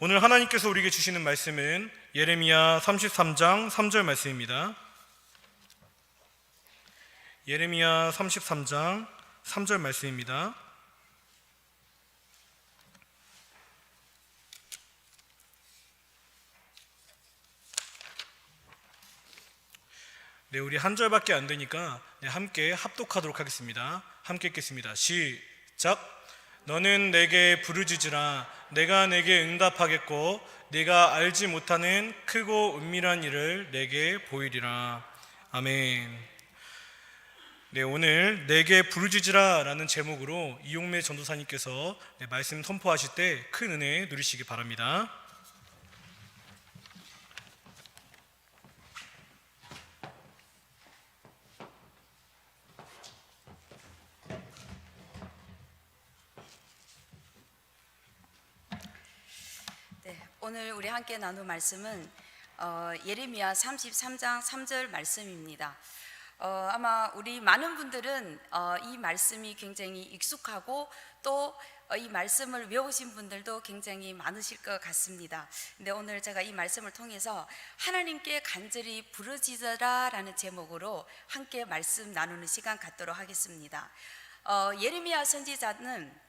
오늘 하나님께서 우리에게 주시는 말씀은 예레미야 33장 3절 말씀입니다. 예레미야 33장 3절 말씀입니다. 네, 우리 한 절밖에 안 되니까 함께 합독하도록 하겠습니다. 함께 읽겠습니다. 시작. 너는 내게 부르짖으라. 내가 내게 응답하겠고 네가 알지 못하는 크고 은밀한 일을 내게 보이리라. 아멘. 네, 오늘 내게 부르짖으라 라는 제목으로 이용매 전도사님께서 말씀 선포하실 때 큰 은혜 누리시기 바랍니다. 오늘 우리 함께 나눌 말씀은 예레미야 33장 3절 말씀입니다. 아마 우리 많은 분들은 이 말씀이 굉장히 익숙하고 또 이 말씀을 외우신 분들도 굉장히 많으실 것 같습니다. 근데 오늘 제가 이 말씀을 통해서 하나님께 간절히 부르짖으라 라는 제목으로 함께 말씀 나누는 시간 갖도록 하겠습니다. 예레미야 선지자는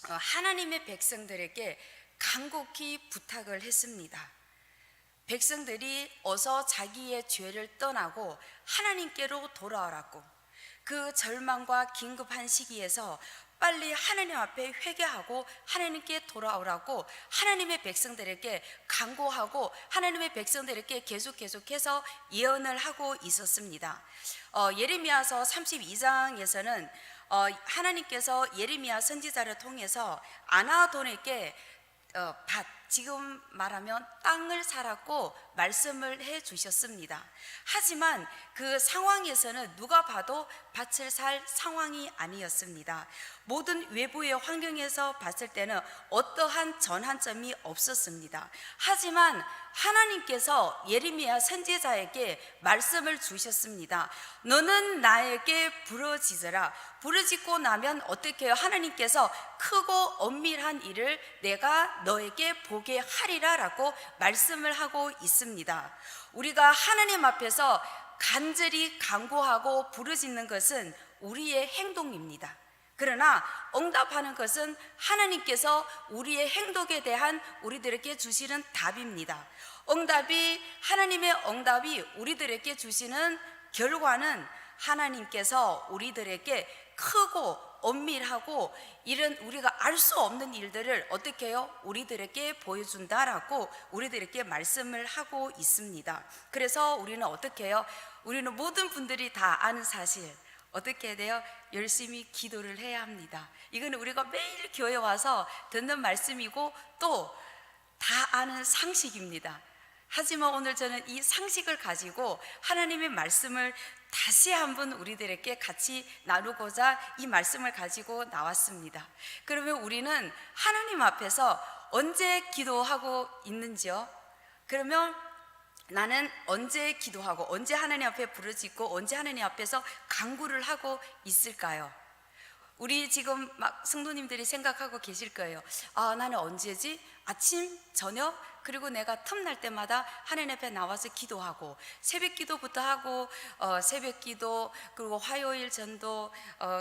하나님의 백성들에게 간곡히 부탁을 했습니다. 백성들이 어서 자기의 죄를 떠나고 하나님께로 돌아오라고, 그 절망과 긴급한 시기에서 빨리 하나님 앞에 회개하고 하나님께 돌아오라고 하나님의 백성들에게 간구하고 하나님의 백성들에게 계속해서 예언을 하고 있었습니다. 예레미야서 32장에서는 하나님께서 예레미야 선지자를 통해서 아나돈에게 지금 말하면 땅을 사라고 말씀을 해 주셨습니다. 하지만 그 상황에서는 누가 봐도 밭을 살 상황이 아니었습니다. 모든 외부의 환경에서 봤을 때는 어떠한 전환점이 없었습니다. 하지만 하나님께서 예레미야 선지자에게 말씀을 주셨습니다. 너는 나에게 부르짖으라. 부르짖고 나면 어떻게 해요? 하나님께서 크고 엄밀한 일을 내가 너에게 보게 하리라 라고 말씀을 하고 있습니다. 우리가 하나님 앞에서 간절히 간구하고 부르짖는 것은 우리의 행동입니다. 그러나 응답하는 것은 하나님께서 우리의 행동에 대한 우리들에게 주시는 답입니다. 하나님의 응답이 우리들에게 주시는 결과는 하나님께서 우리들에게 크고 엄밀하고 이런 우리가 알 수 없는 일들을 어떻게 해요? 우리들에게 보여준다라고 우리들에게 말씀을 하고 있습니다. 그래서 우리는 어떻게 해요? 우리는 모든 분들이 다 아는 사실, 어떻게 해야 돼요? 열심히 기도를 해야 합니다. 이거는 우리가 매일 교회 와서 듣는 말씀이고 또 다 아는 상식입니다. 하지만 오늘 저는 이 상식을 가지고 하나님의 말씀을 다시 한번 우리들에게 같이 나누고자 이 말씀을 가지고 나왔습니다. 그러면 우리는 하나님 앞에서 언제 기도하고 있는지요? 그러면 나는 언제 기도하고 언제 하나님 앞에 부르짖고 언제 하나님 앞에서 간구를 하고 있을까요? 우리 지금 막 성도님들이 생각하고 계실 거예요. 나는 언제지? 아침, 저녁, 그리고 내가 틈날 때마다 하나님 앞에 나와서 기도하고 새벽 기도부터 하고 새벽 기도, 그리고 화요일 전도,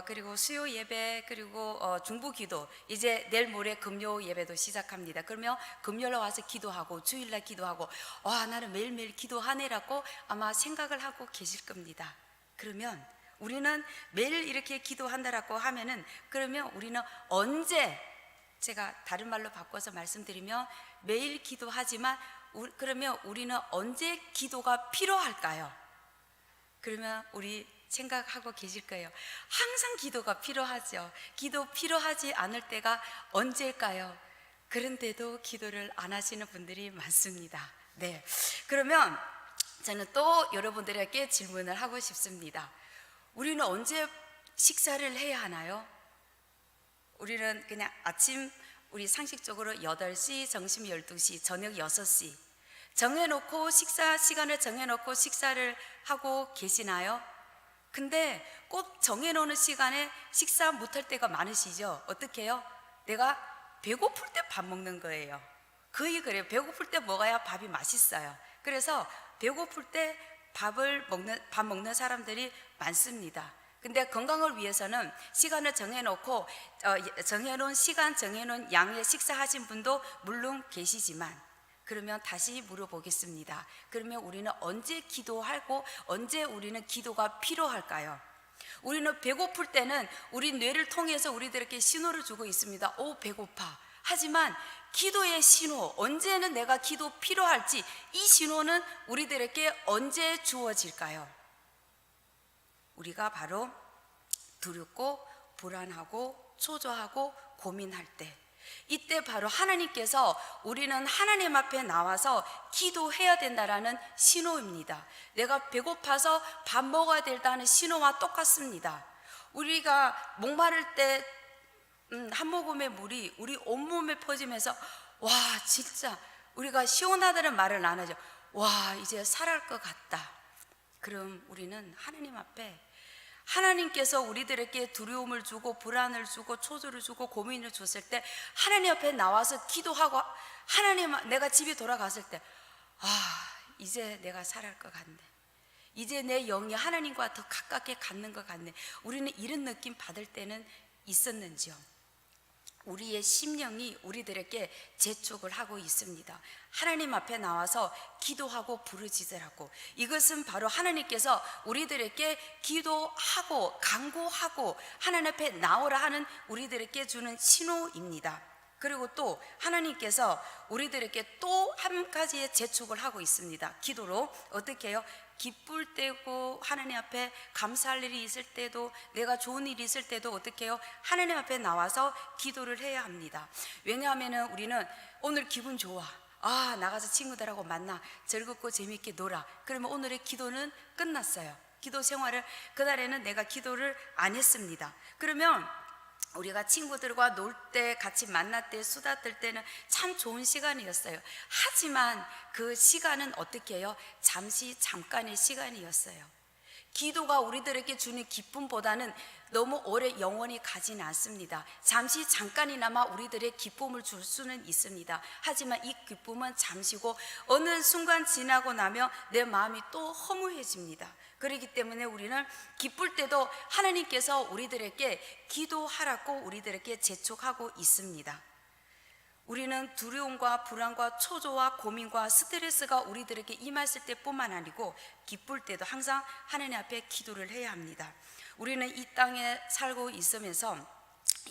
그리고 수요 예배, 그리고 중부 기도, 이제 내일 모레 금요 예배도 시작합니다. 그러면 금요일에 와서 기도하고 주일날 기도하고 나는 매일매일 기도하네라고 아마 생각을 하고 계실 겁니다. 그러면 우리는 매일 이렇게 기도한다라고 하면은 그러면 우리는 언제, 제가 다른 말로 바꿔서 말씀드리면 매일 기도하지만 그러면 우리는 언제 기도가 필요할까요? 그러면 우리 생각하고 계실 거예요. 항상 기도가 필요하죠. 기도 필요하지 않을 때가 언제일까요? 그런데도 기도를 안 하시는 분들이 많습니다. 네, 그러면 저는 또 여러분들에게 질문을 하고 싶습니다. 우리는 언제 식사를 해야 하나요? 우리는 그냥 아침 우리 상식적으로 8시, 점심 12시, 저녁 6시 정해놓고 식사 시간을 정해놓고 식사를 하고 계시나요? 근데 꼭 정해놓는 시간에 식사 못할 때가 많으시죠? 어떻게 해요? 내가 배고플 때 밥 먹는 거예요. 거의 그래요. 배고플 때 먹어야 밥이 맛있어요. 그래서 배고플 때 밥 먹는 사람들이 많습니다. 근데 건강을 위해서는 시간을 정해놓고 정해놓은 시간, 정해놓은 양의 식사하신 분도 물론 계시지만, 그러면 다시 물어보겠습니다. 그러면 우리는 언제 기도하고 언제 우리는 기도가 필요할까요? 우리는 배고플 때는 우리 뇌를 통해서 우리들에게 신호를 주고 있습니다. 오, 배고파. 하지만 기도의 신호, 언제는 내가 기도 필요할지, 이 신호는 우리들에게 언제 주어질까요? 우리가 바로 두렵고 불안하고 초조하고 고민할 때, 이때 바로 하나님께서 우리는 하나님 앞에 나와서 기도해야 된다라는 신호입니다. 내가 배고파서 밥 먹어야 된다는 신호와 똑같습니다. 우리가 목마를 때 한 모금의 물이 우리 온몸에 퍼지면서 와, 진짜 우리가 시원하다는 말을 안 하죠. 와, 이제 살아날 것 같다. 그럼 우리는 하나님 앞에, 하나님께서 우리들에게 두려움을 주고 불안을 주고 초조를 주고 고민을 줬을 때 하나님 앞에 나와서 기도하고, 하나님, 내가 집에 돌아갔을 때 이제 내가 살아날 것 같네, 이제 내 영이 하나님과 더 가깝게 갖는 것 같네. 우리는 이런 느낌 받을 때는 있었는지요? 우리의 심령이 우리들에게 재촉을 하고 있습니다. 하나님 앞에 나와서 기도하고 부르짖으라고. 이것은 바로 하나님께서 우리들에게 기도하고 간구하고 하나님 앞에 나오라 하는 우리들에게 주는 신호입니다. 그리고 또 하나님께서 우리들에게 또 한 가지의 재촉을 하고 있습니다. 기도로 어떻게 해요? 기쁠 때고 하나님 앞에 감사할 일이 있을 때도, 내가 좋은 일이 있을 때도 어떻게 해요? 하나님 앞에 나와서 기도를 해야 합니다. 왜냐하면 우리는 오늘 기분 좋아, 나가서 친구들하고 만나 즐겁고 재밌게 놀아, 그러면 오늘의 기도는 끝났어요. 기도 생활을, 그날에는 내가 기도를 안 했습니다. 그러면 우리가 친구들과 놀 때, 같이 만날 때, 수다 떨 때는 참 좋은 시간이었어요. 하지만 그 시간은 어떻게 해요? 잠깐의 시간이었어요. 기도가 우리들에게 주는 기쁨보다는 너무 오래 영원히 가지는 않습니다. 잠깐이나마 우리들의 기쁨을 줄 수는 있습니다. 하지만 이 기쁨은 잠시고 어느 순간 지나고 나면 내 마음이 또 허무해집니다. 그렇기 때문에 우리는 기쁠 때도 하나님께서 우리들에게 기도하라고 우리들에게 재촉하고 있습니다. 우리는 두려움과 불안과 초조와 고민과 스트레스가 우리들에게 임했을 때뿐만 아니고 기쁠 때도 항상 하나님 앞에 기도를 해야 합니다. 우리는 이 땅에 살고 있으면서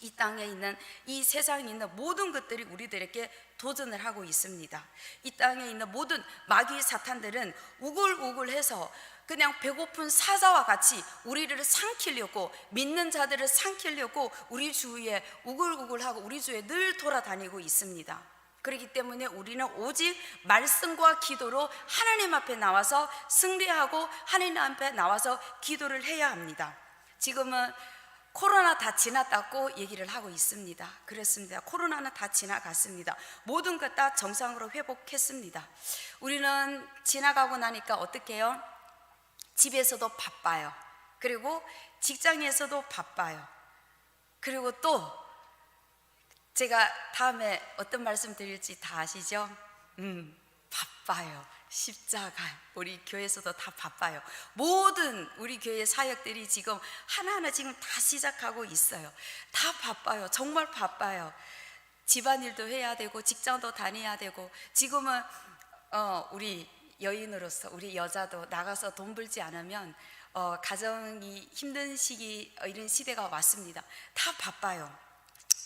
이 땅에 있는, 이 세상에 있는 모든 것들이 우리들에게 도전을 하고 있습니다. 이 땅에 있는 모든 마귀 사탄들은 우글우글해서 그냥 배고픈 사자와 같이 우리를 삼키려고, 믿는 자들을 삼키려고 우리 주위에 우글우글하고 우리 주위에 늘 돌아다니고 있습니다. 그렇기 때문에 우리는 오직 말씀과 기도로 하나님 앞에 나와서 승리하고 하나님 앞에 나와서 기도를 해야 합니다. 지금은 코로나 다 지났다고 얘기를 하고 있습니다. 그렇습니다. 코로나는 다 지나갔습니다. 모든 것 다 정상으로 회복했습니다. 우리는 지나가고 나니까 어떻게 해요? 집에서도 바빠요. 그리고 직장에서도 바빠요. 그리고 또 제가 다음에 어떤 말씀 드릴지 다 아시죠? 바빠요. 십자가, 우리 교회에서도 다 바빠요. 모든 우리 교회 사역들이 지금 하나하나 지금 다 시작하고 있어요. 다 바빠요. 정말 바빠요. 집안일도 해야 되고 직장도 다녀야 되고, 지금은 우리 여인으로서, 우리 여자도 나가서 돈 벌지 않으면 가정이 힘든 시기, 이런 시대가 왔습니다. 다 바빠요.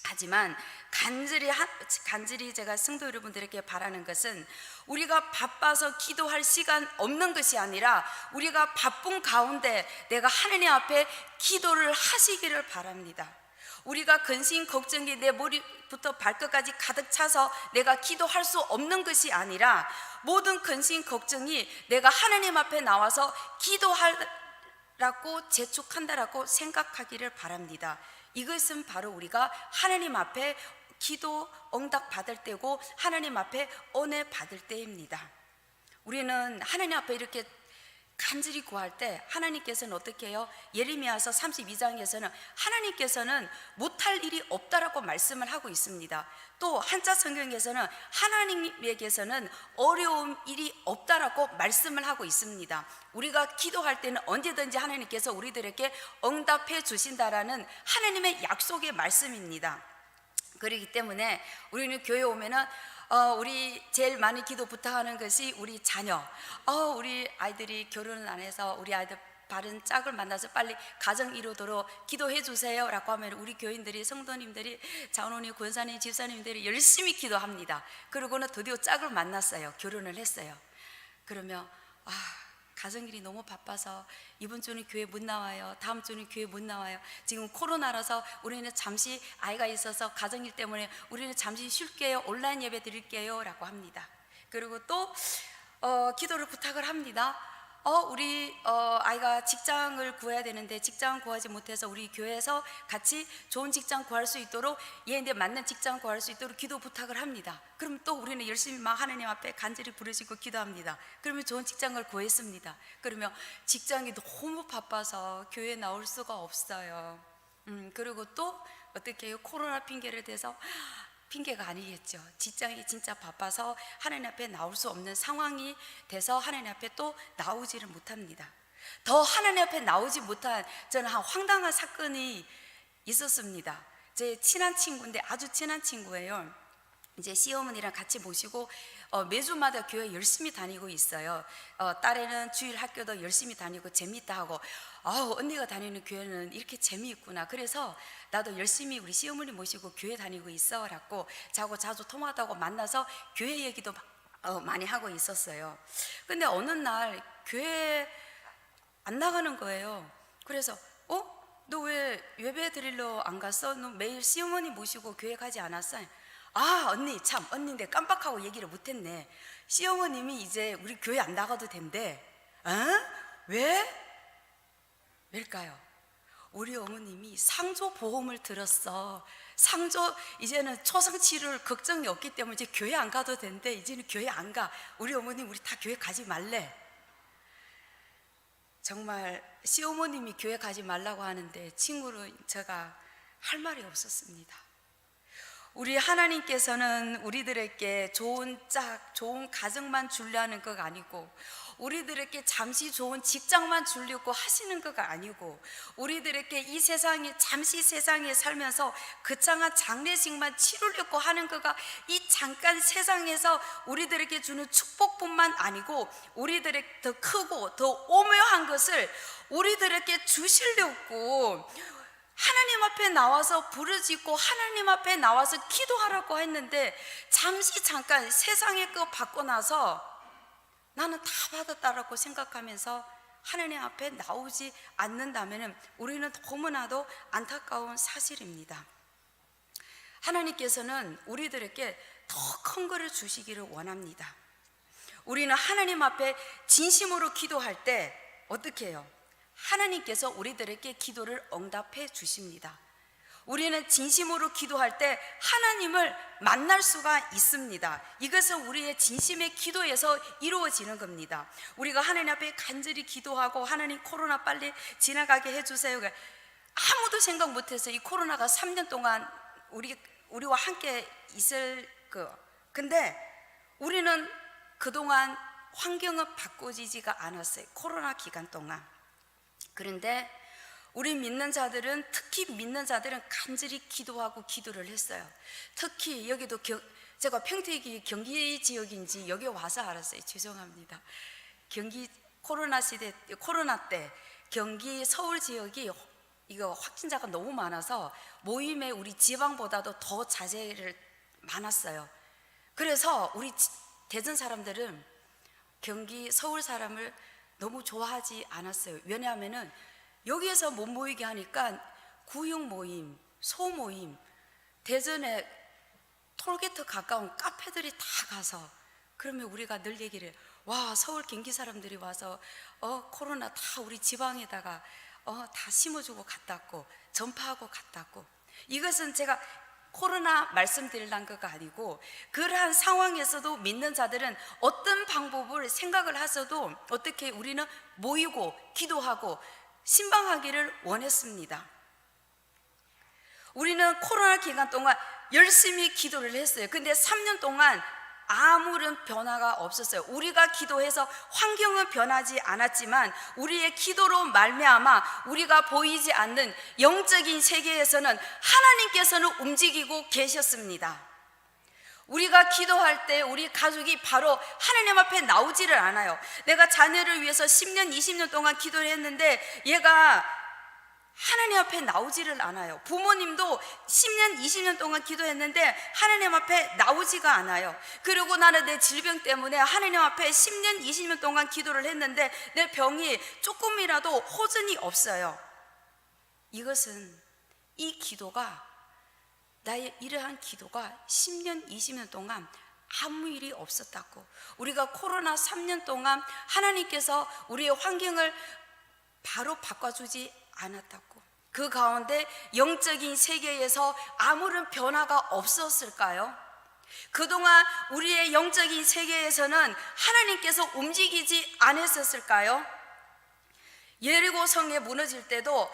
하지만 간절히 제가 성도 여러분들에게 바라는 것은, 우리가 바빠서 기도할 시간 없는 것이 아니라 우리가 바쁜 가운데 내가 하나님 앞에 기도를 하시기를 바랍니다. 우리가 근심 걱정이 내 머리부터 발끝까지 가득 차서 내가 기도할 수 없는 것이 아니라, 모든 근심 걱정이 내가 하나님 앞에 나와서 기도하라고 재촉한다라고 생각하기를 바랍니다. 이것은 바로 우리가 하나님 앞에 기도 응답 받을 때고 하나님 앞에 은혜 받을 때입니다. 우리는 하나님 앞에 이렇게 간절히 구할 때 하나님께서는 어떻게 해요? 예레미야서 32장에서는 하나님께서는 못할 일이 없다라고 말씀을 하고 있습니다. 또 한자 성경에서는 하나님에게서는 어려운 일이 없다라고 말씀을 하고 있습니다. 우리가 기도할 때는 언제든지 하나님께서 우리들에게 응답해 주신다라는 하나님의 약속의 말씀입니다. 그렇기 때문에 우리는 교회 오면은 우리 제일 많이 기도 부탁하는 것이 우리 자녀. 우리 아이들이 결혼을 안 해서 우리 아이들 바른 짝을 만나서 빨리 가정 이루도록 기도해 주세요 라고 하면 우리 교인들이, 성도님들이, 장로님, 권사님, 집사님들이 열심히 기도합니다. 그러고는 드디어 짝을 만났어요. 결혼을 했어요. 그러면 가정일이 너무 바빠서 이번 주는 교회 못 나와요. 다음 주는 교회 못 나와요. 지금 코로나라서 우리는 잠시 아이가 있어서 가정일 때문에 우리는 잠시 쉴게요. 온라인 예배 드릴게요 라고 합니다. 그리고 또 기도를 부탁을 합니다. 우리 아이가 직장을 구해야 되는데 직장 구하지 못해서 우리 교회에서 같이 좋은 직장 구할 수 있도록, 얘한테 맞는 직장 구할 수 있도록 기도 부탁을 합니다. 그럼 또 우리는 열심히 막 하나님 앞에 간절히 부르시고 기도합니다. 그러면 좋은 직장을 구했습니다. 그러면 직장이 너무 바빠서 교회에 나올 수가 없어요. 그리고 또 어떻게 해요? 코로나 핑계를 대서, 핑계가 아니겠죠. 직장이 진짜 바빠서 하나님 앞에 나올 수 없는 상황이 돼서 하나님 앞에 또 나오지를 못합니다. 더 하나님 앞에 나오지 못한 저는 한 황당한 사건이 있었습니다. 제 친한 친구인데, 아주 친한 친구예요. 이제 시어머니랑 같이 모시고 매주마다 교회 열심히 다니고 있어요. 딸애는 주일 학교도 열심히 다니고 재밌다 하고, 언니가 다니는 교회는 이렇게 재미있구나. 그래서 나도 열심히 우리 시어머니 모시고 교회 다니고 있어 라고 자주 통화하고 만나서 교회 얘기도 많이 하고 있었어요. 근데 어느 날 교회 안 나가는 거예요. 그래서 너 왜 예배 드리러 안 갔어? 너 매일 시어머니 모시고 교회 가지 않았어? 언니, 참, 언니인데 깜빡하고 얘기를 못했네. 시어머님이 이제 우리 교회 안 나가도 된대. 왜? 왜일까요? 우리 어머님이 상조보험을 들었어. 이제는 초상치료를 걱정이 없기 때문에 이제 교회 안 가도 된대. 이제는 교회 안 가. 우리 어머님 우리 다 교회 가지 말래. 정말 시어머님이 교회 가지 말라고 하는데 친구는 제가 할 말이 없었습니다. 우리 하나님께서는 우리들에게 좋은 짝, 좋은 가정만 주려는 것 아니고, 우리들에게 잠시 좋은 직장만 주려고 하시는 것 아니고, 우리들에게 이 세상에 잠시 세상에 살면서 거창한 장례식만 치르려고 하는 거가 이 잠깐 세상에서 우리들에게 주는 축복뿐만 아니고, 우리들에게 더 크고 더 오묘한 것을 우리들에게 주시려고 하나님 앞에 나와서 부르짖고 하나님 앞에 나와서 기도하라고 했는데, 잠깐 세상의 거 받고 나서 나는 다 받았다라고 생각하면서 하나님 앞에 나오지 않는다면 우리는 너무나도 안타까운 사실입니다. 하나님께서는 우리들에게 더 큰 것을 주시기를 원합니다. 우리는 하나님 앞에 진심으로 기도할 때 어떻게 해요? 하나님께서 우리들에게 기도를 응답해 주십니다. 우리는 진심으로 기도할 때 하나님을 만날 수가 있습니다. 이것은 우리의 진심의 기도에서 이루어지는 겁니다. 우리가 하나님 앞에 간절히 기도하고 하나님 코로나 빨리 지나가게 해주세요. 아무도 생각 못해서 이 코로나가 3년 동안 우리와 함께 있을 거. 근데 우리는 그동안 환경은 바꿔지지가 않았어요. 코로나 기간 동안. 그런데 우리 믿는 자들은, 특히 믿는 자들은 간절히 기도하고 기도를 했어요. 특히 여기도 제가 평택이 경기 지역인지 여기 와서 알았어요. 죄송합니다. 코로나 때 경기 서울 지역이 이거 확진자가 너무 많아서 모임에 우리 지방보다도 더 자제를 많았어요. 그래서 우리 대전 사람들은 경기 서울 사람을 너무 좋아하지 않았어요. 왜냐하면은 여기에서 못 모이게 하니까 구역 모임, 소모임, 대전에 톨게이트 가까운 카페들이 다 가서, 그러면 우리가 늘 얘기를 해요. 와, 서울 경기 사람들이 와서 코로나 다 우리 지방에다가 다 심어주고 갔다 왔고 전파하고 갔다 왔고. 이것은 제가 코로나 말씀드리려는 거가 아니고, 그러한 상황에서도 믿는 자들은 어떤 방법을 생각을 하셔도 어떻게 우리는 모이고 기도하고 신방하기를 원했습니다. 우리는 코로나 기간 동안 열심히 기도를 했어요. 근데 3년 동안 아무런 변화가 없었어요. 우리가 기도해서 환경은 변하지 않았지만 우리의 기도로 말미암아 우리가 보이지 않는 영적인 세계에서는 하나님께서는 움직이고 계셨습니다. 우리가 기도할 때 우리 가족이 바로 하나님 앞에 나오지를 않아요. 내가 자녀를 위해서 10년, 20년 동안 기도를 했는데 얘가 하나님 앞에 나오지를 않아요. 부모님도 10년, 20년 동안 기도했는데 하나님 앞에 나오지가 않아요. 그리고 나는 내 질병 때문에 하나님 앞에 10년, 20년 동안 기도를 했는데 내 병이 조금이라도 호전이 없어요. 이것은 이 기도가, 나의 이러한 기도가 10년, 20년 동안 아무 일이 없었다고. 우리가 코로나 3년 동안 하나님께서 우리의 환경을 바로 바꿔주지 않았다고. 그 가운데 영적인 세계에서 아무런 변화가 없었을까요? 그동안 우리의 영적인 세계에서는 하나님께서 움직이지 않으셨을까요? 예리고 성에 무너질 때도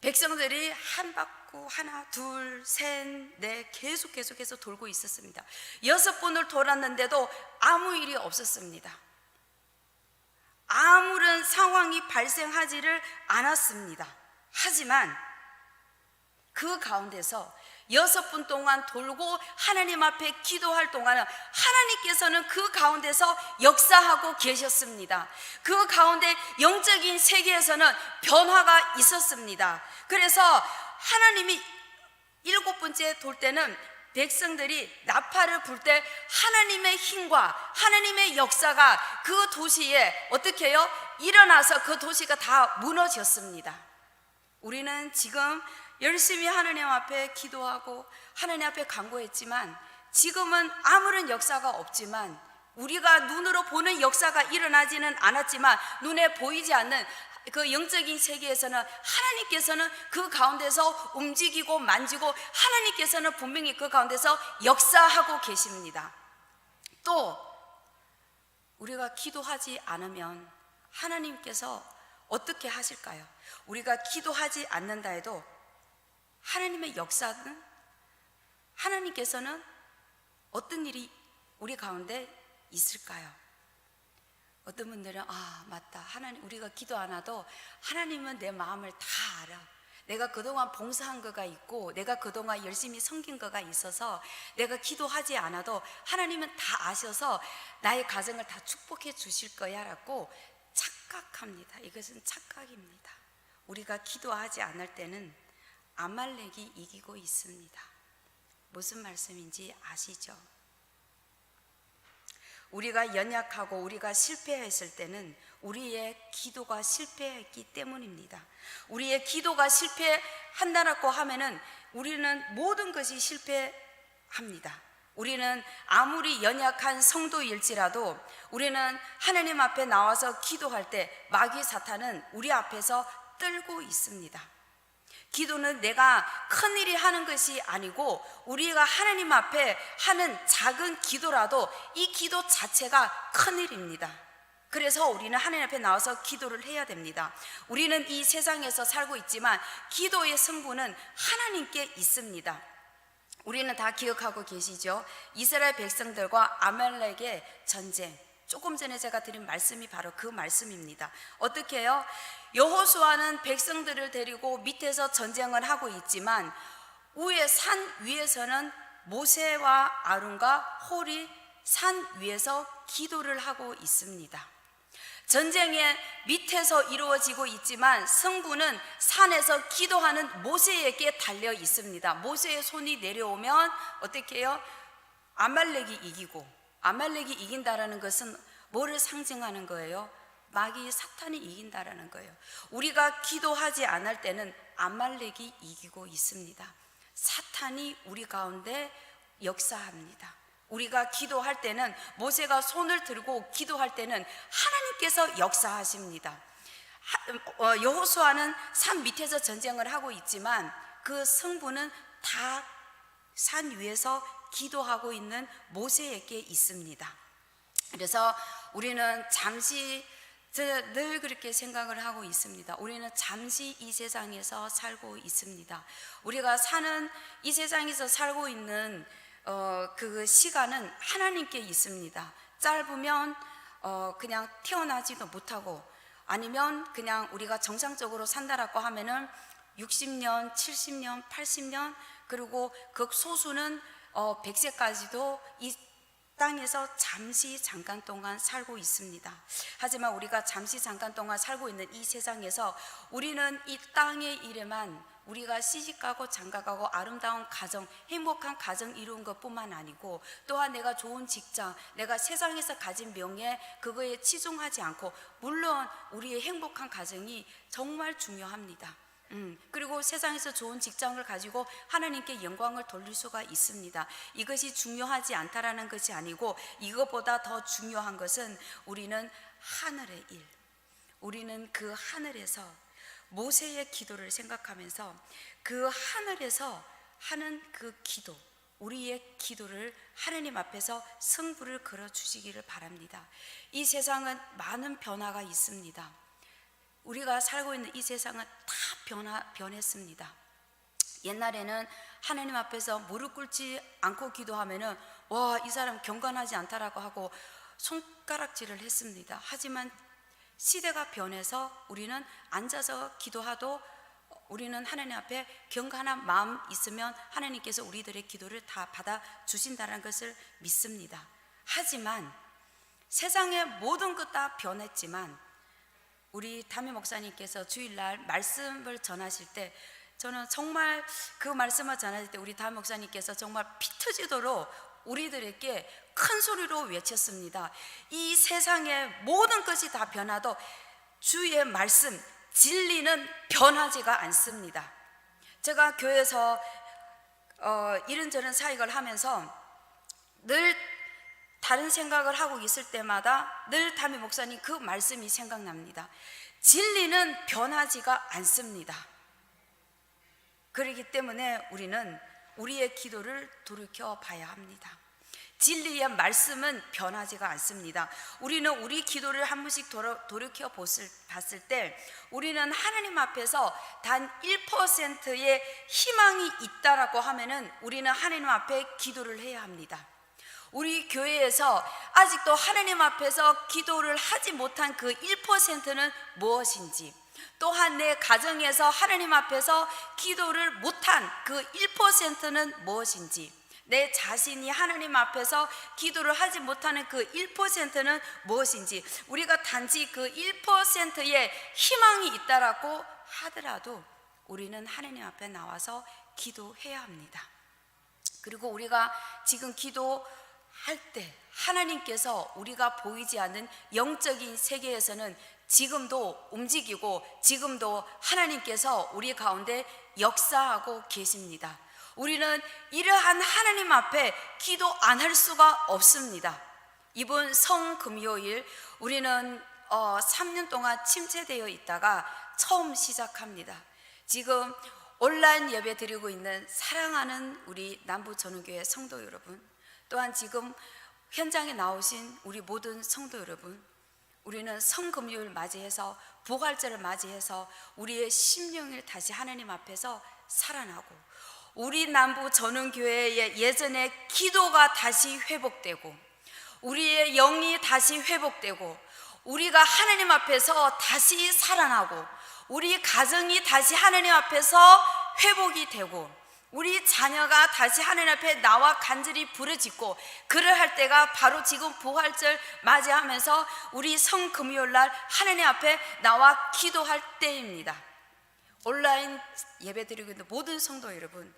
백성들이 한 바퀴 하나, 둘, 셋, 넷 계속해서 돌고 있었습니다. 6번을 돌았는데도 아무 일이 없었습니다. 아무런 상황이 발생하지를 않았습니다. 하지만 그 가운데서 6분 동안 돌고 하나님 앞에 기도할 동안은 하나님께서는 그 가운데서 역사하고 계셨습니다. 그 가운데 영적인 세계에서는 변화가 있었습니다. 그래서 하나님이 7번째 돌 때는 백성들이 나팔을 불 때 하나님의 힘과 하나님의 역사가 그 도시에 어떻게 해요? 일어나서 그 도시가 다 무너졌습니다. 우리는 지금 열심히 하나님 앞에 기도하고 하나님 앞에 간구했지만 지금은 아무런 역사가 없지만, 우리가 눈으로 보는 역사가 일어나지는 않았지만 눈에 보이지 않는 그 영적인 세계에서는 하나님께서는 그 가운데서 움직이고 만지고 하나님께서는 분명히 그 가운데서 역사하고 계십니다. 또 우리가 기도하지 않으면 하나님께서 어떻게 하실까요? 우리가 기도하지 않는다 해도 하나님의 역사는, 하나님께서는 어떤 일이 우리 가운데 있을까요? 어떤 분들은 맞다, 하나님, 우리가 기도 안 해도 하나님은 내 마음을 다 알아. 내가 그동안 봉사한 거가 있고 내가 그동안 열심히 섬긴 거가 있어서 내가 기도하지 않아도 하나님은 다 아셔서 나의 가정을 다 축복해 주실 거야 라고 착각합니다. 이것은 착각입니다. 우리가 기도하지 않을 때는 아말렉이 이기고 있습니다. 무슨 말씀인지 아시죠? 우리가 연약하고 우리가 실패했을 때는 우리의 기도가 실패했기 때문입니다. 우리의 기도가 실패한다고 하면은 우리는 모든 것이 실패합니다. 우리는 아무리 연약한 성도일지라도 우리는 하나님 앞에 나와서 기도할 때 마귀 사탄은 우리 앞에서 떨고 있습니다. 기도는 내가 큰일이 하는 것이 아니고 우리가 하나님 앞에 하는 작은 기도라도 이 기도 자체가 큰일입니다. 그래서 우리는 하나님 앞에 나와서 기도를 해야 됩니다. 우리는 이 세상에서 살고 있지만 기도의 승부는 하나님께 있습니다. 우리는 다 기억하고 계시죠? 이스라엘 백성들과 아말렉의 전쟁. 조금 전에 제가 드린 말씀이 바로 그 말씀입니다. 어떻게 해요? 여호수아는 백성들을 데리고 밑에서 전쟁을 하고 있지만 산 위에서는 모세와 아론과 홀이 산 위에서 기도를 하고 있습니다. 전쟁의 밑에서 이루어지고 있지만 승부는 산에서 기도하는 모세에게 달려 있습니다. 모세의 손이 내려오면 어떻게 해요? 아말렉이 이기고, 아말렉이 이긴다라는 것은 뭐를 상징하는 거예요? 마귀 사탄이 이긴다라는 거예요. 우리가 기도하지 않을 때는 아말렉이 이기고 있습니다. 사탄이 우리 가운데 역사합니다. 우리가 기도할 때는 모세가 손을 들고 기도할 때는 하나님께서 역사하십니다. 여호수아는 산 밑에서 전쟁을 하고 있지만 그 승부는 다 산 위에서 기도하고 있는 모세에게 있습니다. 그래서 우리는 잠시 늘 그렇게 생각을 하고 있습니다. 우리는 잠시 이 세상에서 살고 있습니다. 우리가 사는 이 세상에서 살고 있는 그 시간은 하나님께 있습니다. 짧으면 그냥 태어나지도 못하고, 아니면 그냥 우리가 정상적으로 산다라고 하면은 60년, 70년, 80년, 그리고 극소수는 100세까지도 이 땅에서 잠시 잠깐 동안 살고 있습니다. 하지만 우리가 잠시 잠깐 동안 살고 있는 이 세상에서 우리는 이 땅의 일에만 우리가 시집가고 장가가고 아름다운 가정, 행복한 가정 이룬 것뿐만 아니고, 또한 내가 좋은 직장, 내가 세상에서 가진 명예, 그거에 치중하지 않고, 물론 우리의 행복한 가정이 정말 중요합니다. 그리고 세상에서 좋은 직장을 가지고 하나님께 영광을 돌릴 수가 있습니다. 이것이 중요하지 않다라는 것이 아니고, 이것보다 더 중요한 것은 우리는 하늘의 일, 우리는 그 하늘에서 모세의 기도를 생각하면서 그 하늘에서 하는 그 기도, 우리의 기도를 하나님 앞에서 승부를 걸어 주시기를 바랍니다. 이 세상은 많은 변화가 있습니다. 우리가 살고 있는 이 세상은 다 변했습니다. 옛날에는 하나님 앞에서 무릎 꿇지 않고 기도하면은 와, 이 사람 경건하지 않다라고 하고 손가락질을 했습니다. 하지만 시대가 변해서 우리는 앉아서 기도하도 우리는 하나님 앞에 경건한 마음 있으면 하나님께서 우리들의 기도를 다 받아 주신다는 것을 믿습니다. 하지만 세상의 모든 것 다 변했지만 우리 담임 목사님께서 주일날 말씀을 전하실 때, 저는 정말 그 말씀을 전하실 때 우리 담임 목사님께서 정말 피 터지도록 우리들에게 큰 소리로 외쳤습니다. 이 세상의 모든 것이 다 변화도 주의 말씀, 진리는 변하지가 않습니다. 제가 교회에서 이런저런 사역을 하면서 늘 다른 생각을 하고 있을 때마다 늘 담임 목사님 그 말씀이 생각납니다. 진리는 변하지가 않습니다. 그렇기 때문에 우리는 우리의 기도를 돌이켜 봐야 합니다. 진리의 말씀은 변하지가 않습니다. 우리는 우리 기도를 한 번씩 돌이켜 봤을 때 우리는 하나님 앞에서 단 1%의 희망이 있다라고 하면은 우리는 하나님 앞에 기도를 해야 합니다. 우리 교회에서 아직도 하나님 앞에서 기도를 하지 못한 그 1%는 무엇인지, 또한 내 가정에서 하나님 앞에서 기도를 못한 그 1%는 무엇인지, 내 자신이 하나님 앞에서 기도를 하지 못하는 그 1%는 무엇인지, 우리가 단지 그 1%의 희망이 있다라고 하더라도 우리는 하나님 앞에 나와서 기도해야 합니다. 그리고 우리가 지금 기도할 때 하나님께서 우리가 보이지 않는 영적인 세계에서는 지금도 움직이고 지금도 하나님께서 우리 가운데 역사하고 계십니다. 우리는 이러한 하나님 앞에 기도 안 할 수가 없습니다. 이번 성금요일 우리는 3년 동안 침체되어 있다가 처음 시작합니다. 지금 온라인 예배 드리고 있는 사랑하는 우리 남부전원교회 성도 여러분, 또한 지금 현장에 나오신 우리 모든 성도 여러분, 우리는 성금요일 맞이해서 부활절을 맞이해서 우리의 심령을 다시 하나님 앞에서 살아나고, 우리 남부전원교회의 예전의 기도가 다시 회복되고, 우리의 영이 다시 회복되고, 우리가 하나님 앞에서 다시 살아나고, 우리 가정이 다시 하나님 앞에서 회복이 되고, 우리 자녀가 다시 하나님 앞에 나와 간절히 부르짖고, 그를 할 때가 바로 지금 부활절 맞이하면서 우리 성금요일날 하나님 앞에 나와 기도할 때입니다. 온라인 예배 드리고 있는 모든 성도 여러분,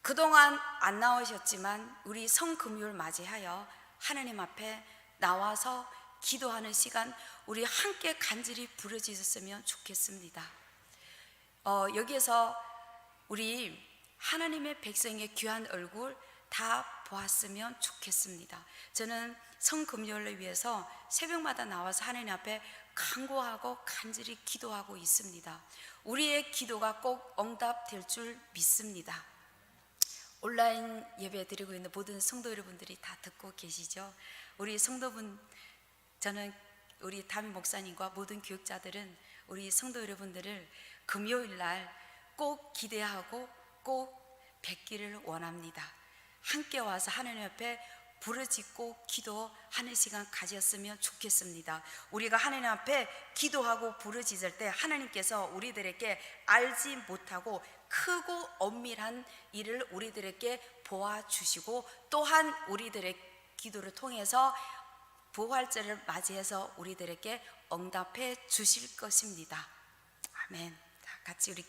그동안 안 나오셨지만 우리 성금요일 맞이하여 하나님 앞에 나와서 기도하는 시간 우리 함께 간절히 부르짖었으면 좋겠습니다. 여기에서 우리 하나님의 백성의 귀한 얼굴 다 보았으면 좋겠습니다. 저는 성금요일을 위해서 새벽마다 나와서 하나님 앞에 간구하고 간절히 기도하고 있습니다. 우리의 기도가 꼭 응답될 줄 믿습니다. 온라인 예배 드리고 있는 모든 성도 여러분들이 다 듣고 계시죠? 우리 성도분, 저는 우리 담임 목사님과 모든 교육자들은 우리 성도 여러분들을 금요일 날 꼭 기대하고 꼭 뵙기를 원합니다. 함께 와서 하나님 앞에 부르짖고 기도하는 시간 가졌으면 좋겠습니다. 우리가 하나님 앞에 기도하고 부르짖을 때 하나님께서 우리들에게 알지 못하고 크고 엄밀한 일을 우리들에게 보아주시고, 또한 우리들의 기도를 통해서 부활절을 맞이해서 우리들에게 응답해 주실 것입니다. 아멘. 자, 같이 우리 기도